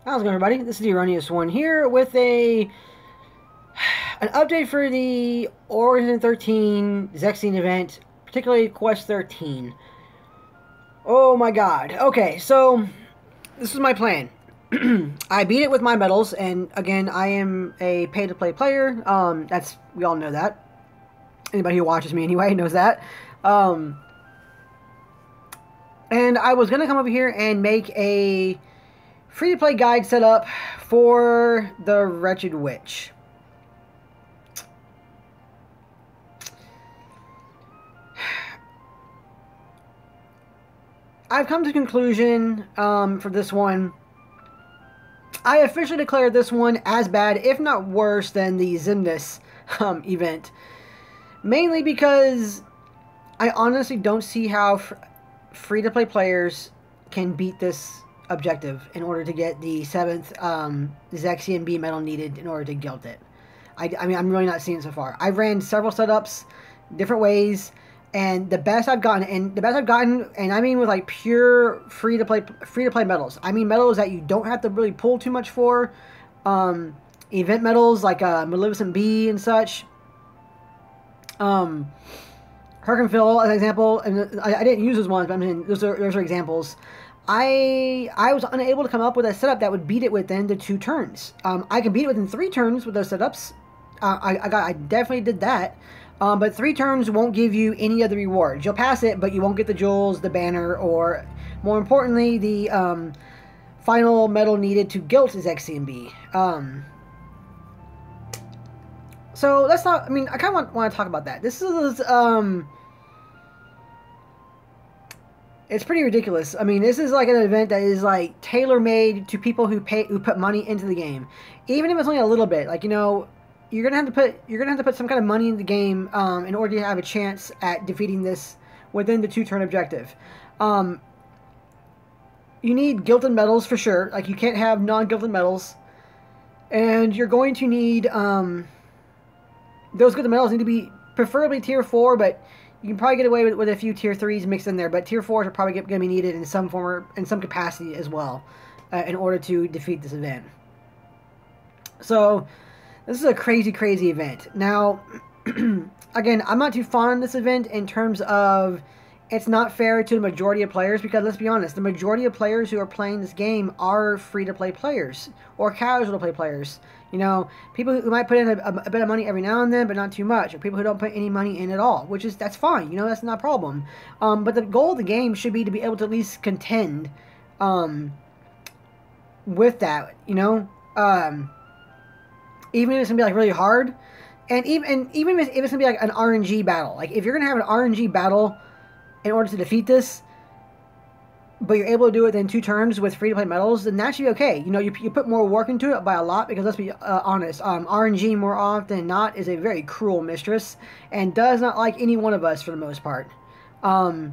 How's it going, everybody? This is the Erroneous One here with an update for the Origin 13 Zexion event, particularly Quest 13. Oh my god. Okay, so this is my plan. I beat it with my medals, and again, I am a pay-to-play player. We all know that. Anybody who watches me anyway knows that. Um, and I was gonna come over here and make a free-to-play guide set up for the Wretched Witch. I've come to the conclusion for this one. I officially declared this one as bad, if not worse, than the Zimnus event. Mainly because I honestly don't see how free-to-play players can beat this objective in order to get the 7th Zexion B medal needed in order to guilt it. I mean, I'm really not seeing it so far. I've ran several setups, different ways, and the best I've gotten, and I mean with like pure free-to-play medals. I mean medals that you don't have to really pull too much for. Event medals like Maleficent B and such. Herkenfill, as an example, and I didn't use those ones, but I mean, those are examples. I was unable to come up with a setup that would beat it within the 2 turns. I can beat it within 3 turns with those setups. I definitely did that. But 3 turns won't give you any of the rewards. You'll pass it, but you won't get the jewels, the banner, or more importantly, the final medal needed to guilt Zexion B. So let's not. I mean, I kind of want to talk about that. This is it's pretty ridiculous. I mean, this is like an event that is like tailor-made to people who put money into the game, even if it's only a little bit. Like, you know, you're gonna have to put some kind of money in the game in order to have a chance at defeating this within the 2-turn objective. You need gilded medals for sure. Like, you can't have non-gilded medals, and you're going to need those gilded medals need to be preferably tier 4, but you can probably get away with a few tier 3s mixed in there, but tier 4s are probably going to be needed in some form or in some capacity as well in order to defeat this event. So this is a crazy, crazy event. Now, again, I'm not too fond of this event in terms of it's not fair to the majority of players because, let's be honest, the majority of players who are playing this game are free-to-play players or casual-to-play players. You know, people who might put in a bit of money every now and then, but not too much, or people who don't put any money in at all, that's fine. You know, that's not a problem. But the goal of the game should be to be able to at least contend with that. You know, even if it's gonna be like really hard, and even if it's gonna be like an RNG battle, like if you're gonna have an RNG battle in order to defeat this, but you're able to do it in 2 turns with free-to-play medals, then that should be okay. You know, you put more work into it by a lot, because let's be honest, RNG more often than not is a very cruel mistress, and does not like any one of us for the most part. So,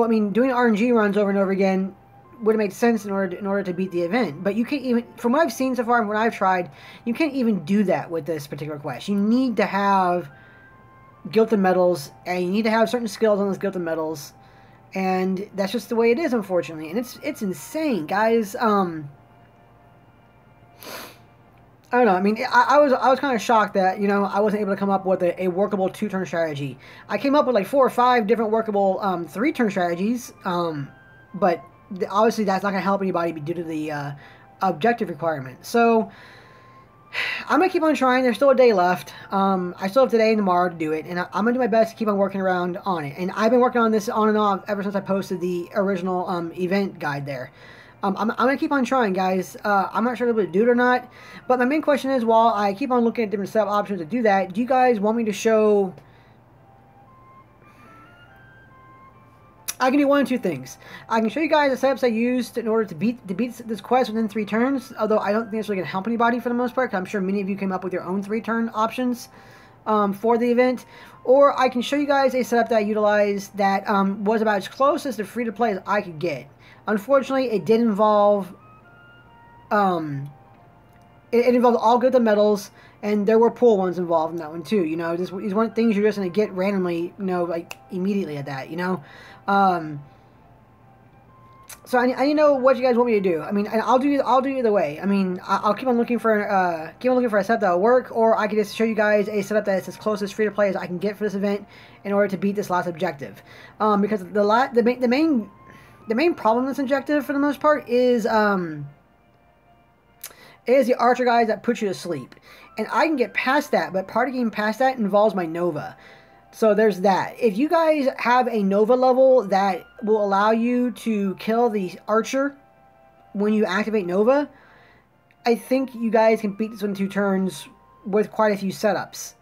I mean, doing RNG runs over and over again would have made sense in order to beat the event. But you can't even, from what I've seen so far and what I've tried, you can't even do that with this particular quest. You need to have gilded medals, and you need to have certain skills on those gilded medals, and that's just the way it is, unfortunately. And it's insane, guys. I don't know. I mean, I was kind of shocked that, you know, I wasn't able to come up with a workable 2-turn strategy. I came up with like 4 or 5 different workable 3-turn strategies, but obviously that's not going to help anybody due to the objective requirement. So I'm going to keep on trying. There's still a day left. I still have today and tomorrow to do it, and I'm going to do my best to keep on working around on it. And I've been working on this on and off ever since I posted the original event guide there. I'm going to keep on trying, guys. I'm not sure if I'll be able to do it or not, but my main question is, while I keep on looking at different setup options to do that, do you guys want me to show... I can do one of 2 things. I can show you guys the setups I used in order to beat this quest within 3 turns, although I don't think it's really going to help anybody for the most part, because I'm sure many of you came up with your own 3-turn options for the event. Or I can show you guys a setup that I utilized that was about as close as the free-to-play as I could get. Unfortunately, it did involve... it involved all good medals, and there were pool ones involved in that one too. You know, these weren't things you're just going to get randomly, you know, like immediately at that, you know. So I need to know what you guys want me to do. I mean, and I'll do either way. I mean, I'll keep on looking for a setup that'll work, or I can just show you guys a setup that's as close as free to play as I can get for this event in order to beat this last objective. Because the main problem with this objective for the most part is the archer guys that put you to sleep, and I can get past that, but part of getting past that involves my Nova. So there's that. If you guys have a Nova level that will allow you to kill the archer when you activate Nova, I think you guys can beat this one in 2 turns with quite a few setups.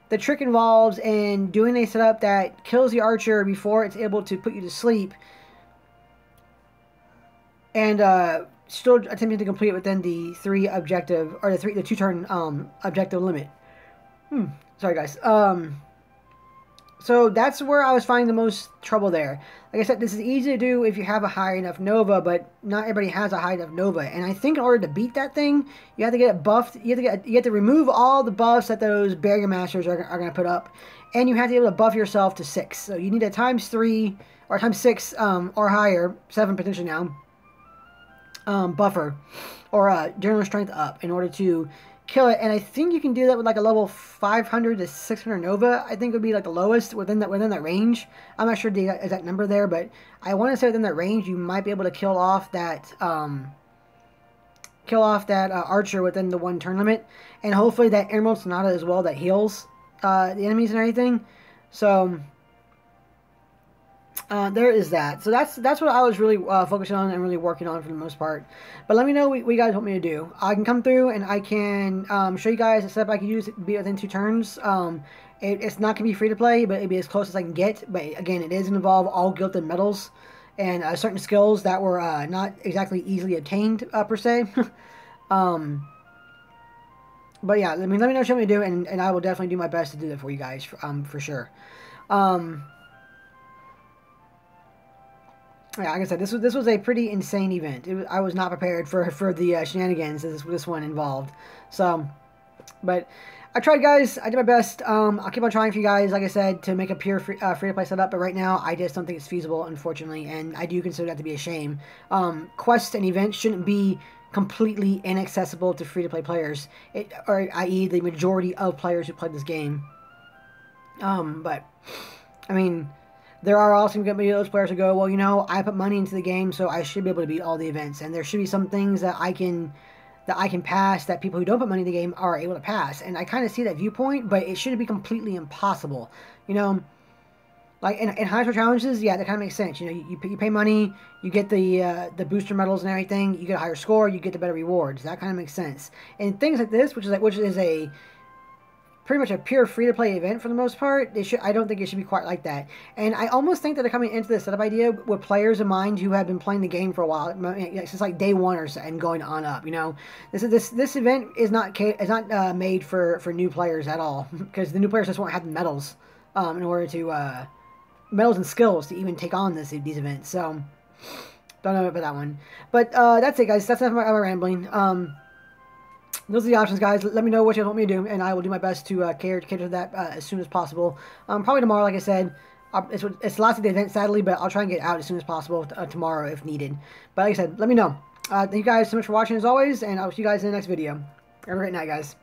The trick involves in doing a setup that kills the archer before it's able to put you to sleep, and still attempting to complete it within the 2 turn objective limit. Sorry guys. So that's where I was finding the most trouble there. Like I said, this is easy to do if you have a high enough Nova, but not everybody has a high enough Nova. And I think in order to beat that thing, you have to get it buffed. You have to remove all the buffs that those barrier masters are going to put up, and you have to be able to buff yourself to 6. So you need a ×3 or ×6 or higher, 7 potentially now, buffer or general strength up in order to kill it. And I think you can do that with like a level 500 to 600 Nova. I think would be like the lowest within that range. I'm not sure the exact number there, but I want to say within that range you might be able to kill off that archer within the 1 turn limit, and hopefully that Emerald Sonata as well that heals the enemies and everything. So there is that. So that's what I was really focusing on and really working on for the most part. But let me know what you guys want me to do. I can come through and I can show you guys a setup I can use to be within 2 turns. It's not going to be free to play, but it'll be as close as I can get. But again, it is involve all gilded metals and certain skills that were not exactly easily obtained per se. But yeah, let me know what you want me to do, and I will definitely do my best to do that for you guys for sure. Yeah, like I said, this was a pretty insane event. I was not prepared for the shenanigans this one involved. So, but I tried, guys. I did my best. I'll keep on trying for you guys, like I said, to make a pure free-to-play setup. But right now, I just don't think it's feasible, unfortunately, and I do consider that to be a shame. Quests and events shouldn't be completely inaccessible to free-to-play players, or i.e. the majority of players who play this game. But, I mean, there are also going to be those players who go, well, you know, I put money into the game, so I should be able to beat all the events. And there should be some things that I can pass that people who don't put money in the game are able to pass. And I kind of see that viewpoint, but it shouldn't be completely impossible. You know, like in high score challenges, yeah, that kind of makes sense. You know, you pay money, you get the booster medals and everything, you get a higher score, you get the better rewards. That kind of makes sense. And things like this, which is a pretty much a pure free-to-play event for the most part, I don't think it should be quite like that. And I almost think that they're coming into this setup idea with players in mind who have been playing the game for a while, since like day 1 or so, and going on up. You know, this event is not made for new players at all, because the new players just won't have the medals in order to medals and skills to even take on these events. So don't know about that one. But that's it, guys. That's enough of my rambling. Those are the options, guys. Let me know what you want me to do, and I will do my best to cater to that as soon as possible. Probably tomorrow, like I said. It's the last of the event, sadly, but I'll try and get out as soon as possible tomorrow if needed. But like I said, let me know. Thank you guys so much for watching, as always, and I'll see you guys in the next video. Have a great night, guys.